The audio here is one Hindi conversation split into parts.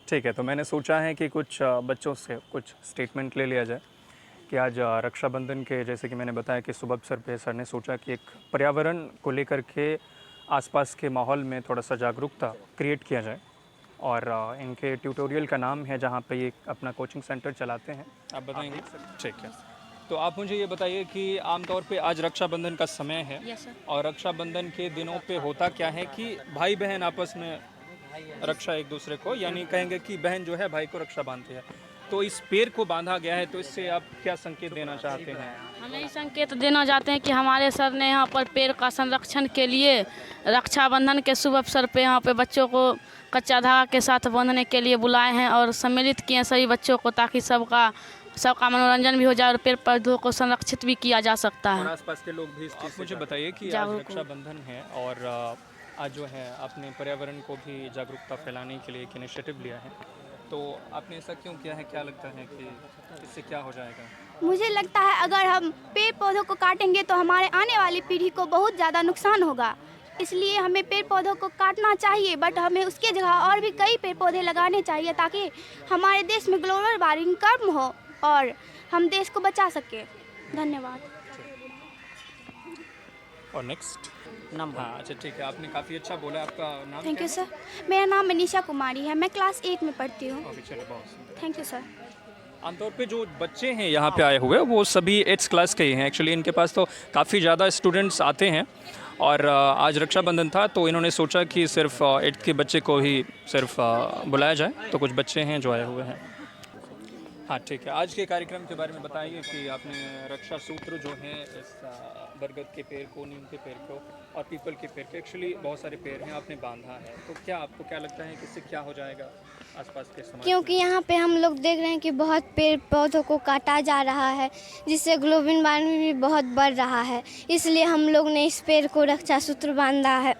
ठीक है, तो मैंने सोचा है कि कुछ बच्चों से कुछ स्टेटमेंट ले लिया जाए कि आज रक्षाबंधन के, जैसे कि मैंने बताया कि शुभ अवसर पे सर ने सोचा कि एक पर्यावरण को लेकर के आसपास के माहौल में थोड़ा सा जागरूकता क्रिएट किया जाए। और इनके ट्यूटोरियल का नाम है, जहाँ पे ये अपना कोचिंग सेंटर चलाते हैं। आप बताएंगे? ठीक है, तो आप मुझे ये बताइए कि आमतौर पे आज रक्षाबंधन का समय है। Yes sir. और रक्षाबंधन के दिनों पे होता क्या है कि भाई बहन आपस में रक्षा एक दूसरे को, यानी कहेंगे कि बहन जो है भाई को रक्षा बांधती है। तो इस पेड़ को बांधा गया है, तो इससे आप क्या संकेत देना चाहते हैं? हम यही संकेत देना चाहते हैं कि हमारे सर ने यहाँ पर पेड़ का संरक्षण के लिए रक्षाबंधन के शुभ अवसर पे यहाँ पे बच्चों को कच्चा धागा के साथ बांधने के लिए बुलाए हैं और सम्मिलित किए हैं सभी बच्चों को, ताकि सबका मनोरंजन भी हो जाए और पेड़ पौधों को संरक्षित भी किया जा सकता और है। आसपास के लोग भी इस चीज़ से मुझे बताइए कि आज जागरूक हो। रक्षाबंधन है और आज जो है आपने पर्यावरण को भी जागरूकता फैलाने के लिए एक इनिशिएटिव लिया है। तो आपने ऐसा क्यों किया है? क्या लगता है कि इससे क्या हो जाएगा? मुझे लगता है अगर हम पेड़ पौधों को काटेंगे तो हमारे आने वाली पीढ़ी को बहुत ज़्यादा नुकसान होगा, इसलिए हमें पेड़ पौधों को काटना चाहिए, बट हमें उसके जगह और भी कई पेड़ पौधे लगाने चाहिए ताकि हमारे देश में ग्लोबल वार्मिंग कम हो और हम देश को बचा सकें। धन्यवाद। और नेक्स्ट नंबर, हाँ अच्छा ठीक है, आपने काफ़ी अच्छा बोला। आपका नाम थैंक क्या यू है? सर। मेरा नाम मनीषा कुमारी है, मैं क्लास 8 में पढ़ती हूँ। ओके, चलो बहुत सुंदर। Thank you sir. आमतौर पे जो बच्चे हैं यहाँ पे आए हुए वो सभी 8th क्लास के ही हैं। एक्चुअली इनके पास तो काफ़ी ज़्यादा स्टूडेंट्स आते हैं और आज रक्षाबंधन था तो इन्होंने सोचा कि सिर्फ 8th के बच्चे को ही सिर्फ बुलाया जाए। तो कुछ बच्चे हैं जो आए हुए हैं। हाँ ठीक है, आज के कार्यक्रम के बारे में बताइए कि आपने रक्षा सूत्र जो हैं इस बरगद के पेड़ को, नीम के पेड़ को और पीपल के पेड़ के, एक्चुअली बहुत सारे पेड़ हैं, आपने बांधा है। तो क्या आपको क्या लगता है कि इससे क्या हो जाएगा आसपास के समाज क्योंकि में? यहाँ पे हम लोग देख रहे हैं कि बहुत पेड़ पौधों को काटा जा रहा है, जिससे ग्लोबल वार्मिंग भी बहुत बढ़ रहा है, इसलिए हम लोग ने इस पेड़ को रक्षा सूत्र बांधा है।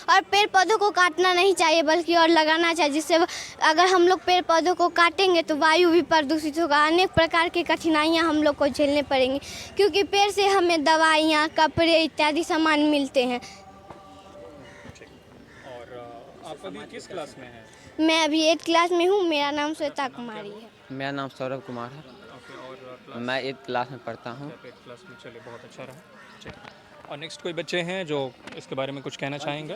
और पेड़ पौधों को काटना नहीं चाहिए बल्कि और लगाना चाहिए, जिससे अगर हम लोग पेड़ पौधों को काटेंगे तो वायु भी प्रदूषित होगा, अनेक प्रकार की कठिनाइयाँ हम लोग को झेलने पड़ेंगी, क्योंकि पेड़ से हमें दवाइयाँ, कपड़े इत्यादि सामान मिलते हैं। और आप अभी किस क्लास में हैं? मैं अभी 8th क्लास में हूँ। मेरा नाम श्वेता कुमारी है। मेरा नाम सौरभ कुमार है। ओके, और मैं 8th क्लास में पढ़ता हूँ। 8th क्लास में, चलिए बहुत अच्छा रहा। ठीक, और नेक्स्ट कोई बच्चे हैं जो इसके बारे में कुछ कहना चाहेंगे?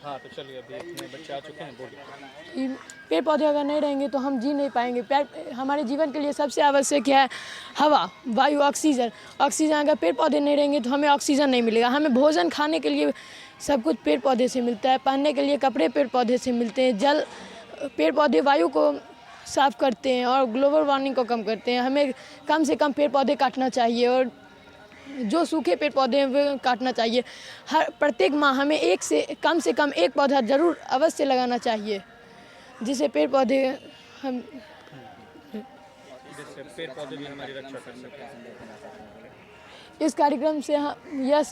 हाँ तो चलिए, अभी इतने बच्चे आ चुके हैं, बोलिए। पेड़ पौधे अगर नहीं रहेंगे तो हम जी नहीं पाएंगे। पेड़ हमारे जीवन के लिए सबसे आवश्यक है हवा, वायु, ऑक्सीजन। ऑक्सीजन, अगर पेड़ पौधे नहीं रहेंगे तो हमें ऑक्सीजन नहीं मिलेगा। हमें भोजन खाने के लिए सब कुछ पेड़ पौधे से मिलता है, पहनने के लिए कपड़े पेड़ पौधे से मिलते हैं, जल, पेड़ पौधे वायु को साफ करते हैं और ग्लोबल वार्मिंग को कम करते हैं। हमें कम से कम पेड़ पौधे काटना चाहिए और जो सूखे पेड़ पौधे हैं वो काटना चाहिए। हर प्रत्येक माह हमें कम से कम एक पौधा ज़रूर अवश्य लगाना चाहिए, जिससे पेड़ पौधे हम जिससे पेड़ पौधे भी हमारी रक्षा कर सकें। इस कार्यक्रम से हम यह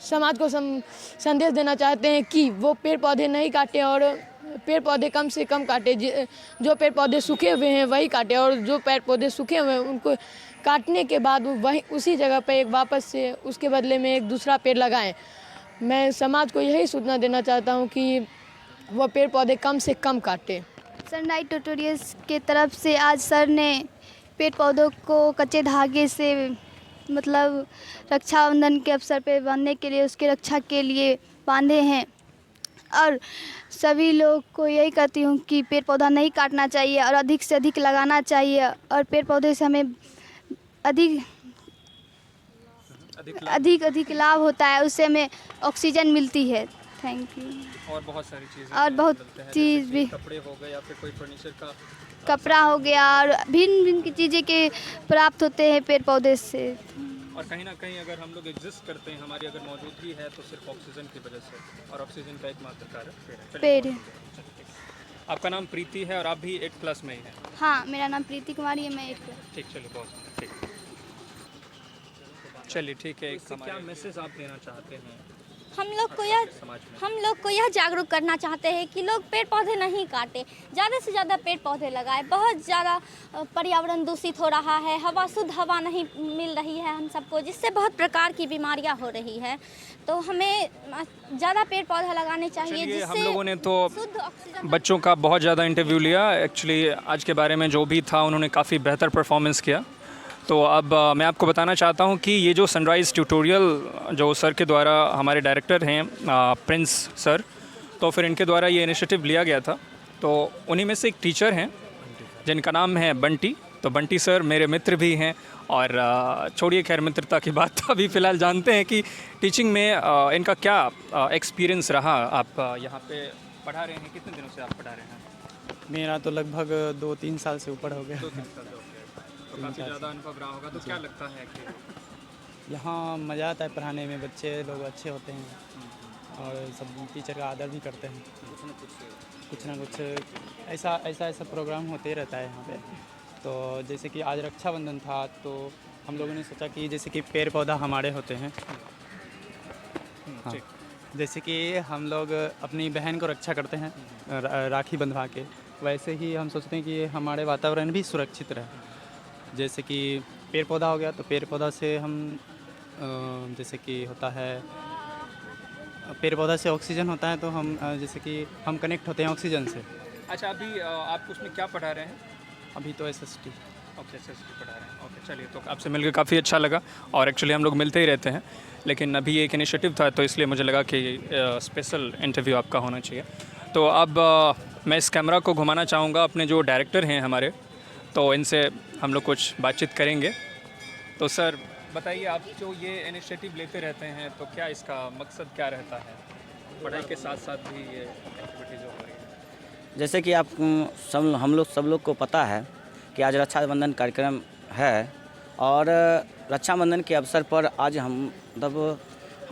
समाज को संदेश देना चाहते हैं कि वो पेड़ पौधे नहीं काटें और पेड़ पौधे कम से कम काटें। जो पेड़ पौधे सूखे हुए हैं वही काटें और जो पेड़ पौधे सूखे हुए हैं उनको काटने के बाद वहीं उसी जगह पर एक वापस से उसके बदले में एक दूसरा पेड़ लगाएं। मैं समाज को यही सूचना देना चाहता हूँ कि वो पेड़ पौधे कम से कम काटें। सनलाइट ट्यूटोरियल्स के तरफ से आज सर ने पेड़ पौधों को कच्चे धागे से मतलब रक्षाबंधन के अवसर पर बांधने के लिए, उसकी रक्षा के लिए बांधे हैं। और सभी लोग को यही कहती हूँ कि पेड़ पौधा नहीं काटना चाहिए और अधिक से अधिक लगाना चाहिए, और पेड़ पौधे से हमें अधिक लाभ होता है, उससे हमें ऑक्सीजन मिलती है। Thank you. और बहुत सारी चीज़ें और बहुत चीज़ भी, कपड़े हो गए या फिर कोई फर्नीचर का कपड़ा हो गया और भिन्न भिन्न की चीज़ें के प्राप्त होते हैं पेड़ पौधे से। और कहीं ना कहीं अगर हम लोग एग्जिस्ट करते हैं, हमारी अगर मौजूदगी है तो सिर्फ ऑक्सीजन की वजह से, और ऑक्सीजन का एकमात्र कारण पेड़ है। आपका नाम प्रीति है और आप भी 8th क्लास में ही हैं? हाँ, मेरा नाम प्रीति कुमारी है, मैं 8th क्लास। ठीक, चलिए बहुत ठीक। चलिए ठीक है, क्या मैसेज आप देना चाहते हैं हम लोग को यह जागरूक करना चाहते हैं कि लोग पेड़ पौधे नहीं काटें, ज़्यादा से ज़्यादा पेड़ पौधे लगाएं। बहुत ज़्यादा पर्यावरण दूषित हो रहा है, हवा शुद्ध हवा नहीं मिल रही है हम सबको, जिससे बहुत प्रकार की बीमारियां हो रही है। तो हमें ज़्यादा पेड़ पौधा लगाने चाहिए, चलिए, हम जिससे लोगों ने तो शुद्ध ऑक्सीजन। बच्चों का बहुत ज़्यादा इंटरव्यू लिया। एक्चुअली आज के बारे में जो भी था उन्होंने काफ़ी बेहतर परफॉर्मेंस किया। तो अब मैं आपको बताना चाहता हूँ कि ये जो सनराइज़ ट्यूटोरियल जो सर के द्वारा, हमारे डायरेक्टर हैं प्रिंस सर, तो फिर इनके द्वारा ये इनिशिएटिव लिया गया था। तो उन्हीं में से एक टीचर हैं जिनका नाम है बंटी। तो बंटी सर मेरे मित्र भी हैं, और छोड़िए खैर मित्रता की बात, तो अभी फ़िलहाल जानते हैं कि टीचिंग में इनका क्या एक्सपीरियंस रहा। आप यहाँ पे पढ़ा रहे हैं, कितने दिनों से आप पढ़ा रहे हैं? मेरा तो लगभग 2-3 साल से ऊपर हो गया। 2-3 साल हो गए, तो काफ़ी ज़्यादा अनुभव रहा होगा। तो क्या लगता है कि यहाँ मज़ा आता है पढ़ाने में, बच्चे लोग अच्छे होते हैं और सब टीचर का आदर भी करते हैं। कुछ ना कुछ ऐसा प्रोग्राम होते रहता है यहाँ पे। तो जैसे कि आज रक्षाबंधन था, तो हम लोगों ने सोचा कि जैसे कि पेड़ पौधा हमारे होते हैं, हाँ, जैसे कि हम लोग अपनी बहन को रक्षा करते हैं राखी बंधवा के, वैसे ही हम सोचते हैं कि हमारे वातावरण भी सुरक्षित रहे। जैसे कि पेड़ पौधा हो गया, तो पेड़ पौधा से हम जैसे कि होता है, पेड़ पौधा से ऑक्सीजन होता है, तो हम जैसे कि हम कनेक्ट होते हैं ऑक्सीजन से। अच्छा, अभी आप उसमें क्या पढ़ा रहे हैं? अभी तो SST। ओके, SST पढ़ा रहे हैं। ओके, चलिए, तो आपसे मिलकर काफ़ी अच्छा लगा। और एक्चुअली हम लोग मिलते ही रहते हैं, लेकिन अभी एक इनिशिएटिव था तो इसलिए मुझे लगा कि स्पेशल इंटरव्यू आपका होना चाहिए। तो अब मैं इस कैमरा को घुमाना चाहूँगा अपने जो डायरेक्टर हैं हमारे, तो इनसे हम लोग कुछ बातचीत करेंगे। तो सर बताइए, आप जो ये इनिशिएटिव लेते रहते हैं, तो क्या इसका मकसद क्या रहता है? पढ़ाई के साथ साथ भी ये एक्टिविटीज़ हो रही है। जैसे कि आप सब लोग को पता है कि आज रक्षाबंधन कार्यक्रम है, और रक्षाबंधन के अवसर पर आज हम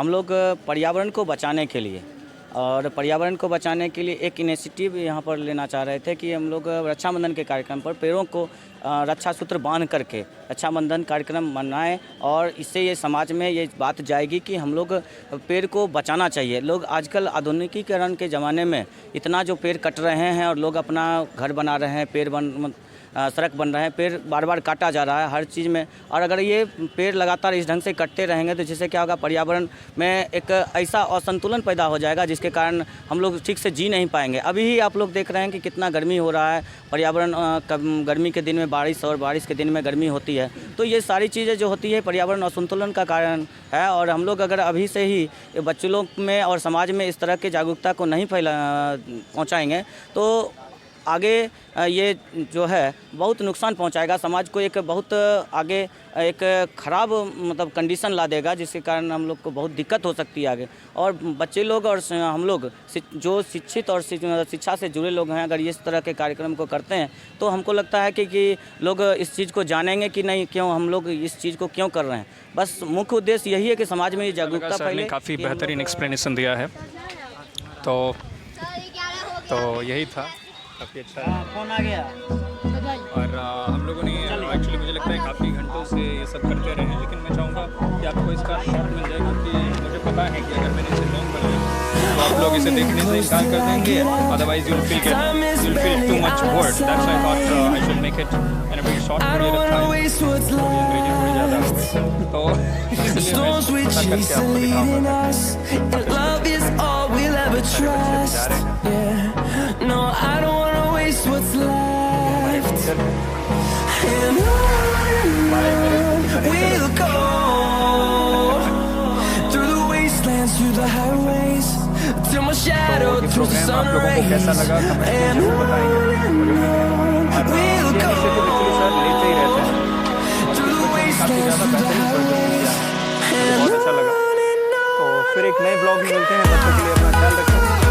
लोग पर्यावरण को बचाने के लिए, और पर्यावरण को बचाने के लिए एक इनिशिएटिव यहाँ पर लेना चाह रहे थे कि हम लोग रक्षाबंधन के कार्यक्रम पर पेड़ों को रक्षा सूत्र बांध करके रक्षाबंधन कार्यक्रम मनाएं, और इससे ये समाज में ये बात जाएगी कि हम लोग पेड़ को बचाना चाहिए। लोग आजकल आधुनिकीकरण के ज़माने में इतना जो पेड़ कट रहे हैं, और लोग अपना घर बना रहे हैं, सड़क बन रहे हैं, पेड़ बार बार काटा जा रहा है हर चीज़ में। और अगर ये पेड़ लगातार इस ढंग से कटते रहेंगे तो जिससे क्या होगा, पर्यावरण में एक ऐसा असंतुलन पैदा हो जाएगा जिसके कारण हम लोग ठीक से जी नहीं पाएंगे। अभी ही आप लोग देख रहे हैं कि कितना गर्मी हो रहा है, पर्यावरण गर्मी के दिन में बारिश और बारिश के दिन में गर्मी होती है। तो ये सारी चीज़ें जो होती है पर्यावरण असंतुलन का कारण है, और हम लोग अगर अभी से ही बच्चों लोग में और समाज में इस तरह की जागरूकता को नहीं पहुँचाएँगे तो आगे ये जो है बहुत नुकसान पहुंचाएगा समाज को, एक बहुत आगे एक ख़राब मतलब कंडीशन ला देगा, जिसके कारण हम लोग को बहुत दिक्कत हो सकती है आगे। और बच्चे लोग और हम लोग जो शिक्षित और शिक्षा से जुड़े लोग हैं, अगर इस तरह के कार्यक्रम को करते हैं तो हमको लगता है कि लोग इस चीज़ को जानेंगे कि नहीं, क्यों हम लोग इस चीज़ को क्यों कर रहे हैं। बस मुख्य उद्देश्य यही है कि समाज में ये जागरूकता फैले। काफ़ी बेहतरीन एक्सप्लेनेशन दिया है, तो यही था, काफ़ी अच्छा है। फोन आ गया। और हम लोगों ने एक्चुअली मुझे लगता है काफ़ी घंटों से ये सब करते रहे हैं, लेकिन मैं चाहूँगा कि आपको इसका शॉर्ट मिल जाए, क्योंकि मुझे पता है कि अगर मैंने इसे लॉन्ग बनाया तो आप लोग इसे देखने से इंकार कर देंगे, otherwise you'll feel too much bored. That's why I thought I should make it in a very short period of time. थोड़ी अंग्रेजी थोड़ी ज़्यादा, तो इसलिए मैं पता करके आपको दिखाऊंगा। No, I don't wanna waste what's left. And on we'll go, through the wastelands, through the highways, till my shadow through the sun rays. And on we'll go, through the wastelands, through the highways. बहुत अच्छा लगा। तो फिर एक नए ब्लॉग में मिलते हैं, तब तक के लिए अपना ख्याल रखें।